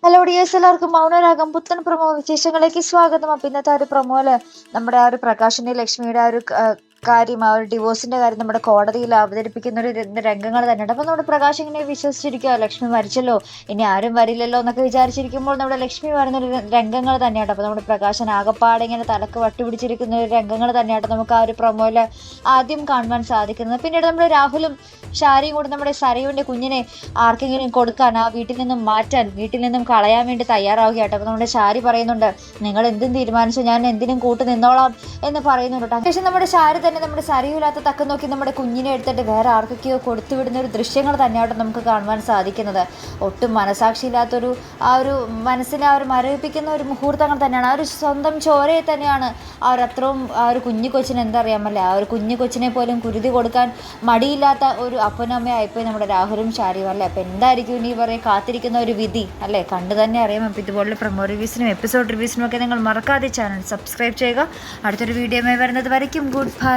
Hello dears, എല്ലാവർക്കും മൗനരാഗം പുത്തൻ promo വിശേഷങ്ങളിലേക്ക് സ്വാഗതം. അപ്പം ഇന്നത്തെ ആ ഒരു പ്രൊമോയില് നമ്മുടെ ആ ഒരു പ്രകാശിന്റെ ലക്ഷ്മിയുടെ ആ ഒരു കാര്യം, ആ ഒരു ഡിവോഴ്സിന്റെ കാര്യം നമ്മുടെ കോടതിയിൽ അവതരിപ്പിക്കുന്ന ഒരു രംഗങ്ങൾ തന്നെയുണ്ട്. അപ്പം നമ്മുടെ പ്രകാശ് ഇങ്ങനെ വിശ്വസിച്ചിരിക്കുക, ലക്ഷ്മി മരിച്ചല്ലോ, ഇനി ആരും വരില്ലല്ലോ എന്നൊക്കെ വിചാരിച്ചിരിക്കുമ്പോൾ നമ്മുടെ ലക്ഷ്മി വരുന്ന ഒരു രംഗങ്ങൾ തന്നെയാണ്. അപ്പം നമ്മുടെ പ്രകാശൻ ആകപ്പാടെ ഇങ്ങനെ തലക്ക് വട്ടുപിടിച്ചിരിക്കുന്ന ഒരു രംഗങ്ങൾ തന്നെയാണ് നമുക്ക് ആ ഒരു പ്രൊമോയില് ആദ്യം കാണുവാൻ സാധിക്കുന്നത്. പിന്നീട് നമ്മുടെ രാഹുലും ഷാരിയും കൂടെ നമ്മുടെ സരയുവിന്റെ കുഞ്ഞിനെ ആർക്കെങ്കിലും കൊടുക്കാൻ, ആ വീട്ടിൽ നിന്നും മാറ്റാൻ, വീട്ടിൽ നിന്നും കളയാൻ വേണ്ടി തയ്യാറാവുകയാട്ടോ. അപ്പം നമ്മുടെ ഷാരി പറയുന്നുണ്ട്, നിങ്ങൾ എന്തും തീരുമാനിച്ചു, ഞാൻ എന്തിനും കൂട്ട് നിന്നോളാം എന്ന് പറയുന്നുണ്ട്. ശേഷം നമ്മുടെ ഷാരി തന്നെ നമ്മുടെ സരയില്ലാത്ത തക്കം നോക്കി നമ്മുടെ കുഞ്ഞിനെ എടുത്തിട്ട് വേറെ ആർക്കൊക്കെയോ കൊടുത്തുവിടുന്ന ഒരു ദൃശ്യങ്ങൾ തന്നെയാട്ടോ നമുക്ക് കാണുവാൻ സാധിക്കുന്നത്. ഒട്ടും മനസാക്ഷിയില്ലാത്തൊരു ആ ഒരു മനസ്സിനെ ആ ഒരു മരവിപ്പിക്കുന്ന ഒരു മുഹൂർത്തങ്ങൾ തന്നെയാണ്. ആ ഒരു സ്വന്തം ചോരയെ തന്നെയാണ് ആ ഒരു അത്രയും ആ ഒരു കുഞ്ഞു കൊച്ചിന് എന്തറിയാമല്ലേ, ആ ഒരു കുഞ്ഞു കൊച്ചിനെ പോലും കുരുതി കൊടുക്കാൻ മടിയില്ലാത്ത ഒരു അപ്പനമ്മയായിപ്പോയി നമ്മുടെ രാഹുലും ഷാരിയും അല്ലേ. അപ്പം എന്തായിരിക്കും ഇനി പറയും കാത്തിരിക്കുന്ന ഒരു വിധി അല്ലേ, കണ്ടു തന്നെ അറിയാം. അപ്പം ഇതുപോലുള്ള പ്രൊമോ റിവ്യൂസിനും എപ്പിസോഡ് റിവ്യൂസിനും ഒക്കെ നിങ്ങൾ മറക്കാതെ ചാനൽ സബ്സ്ക്രൈബ് ചെയ്യുക. അടുത്തൊരു വീഡിയോയുമായി വരുന്നത് വരയ്ക്കും ഗുഡ് ബൈ.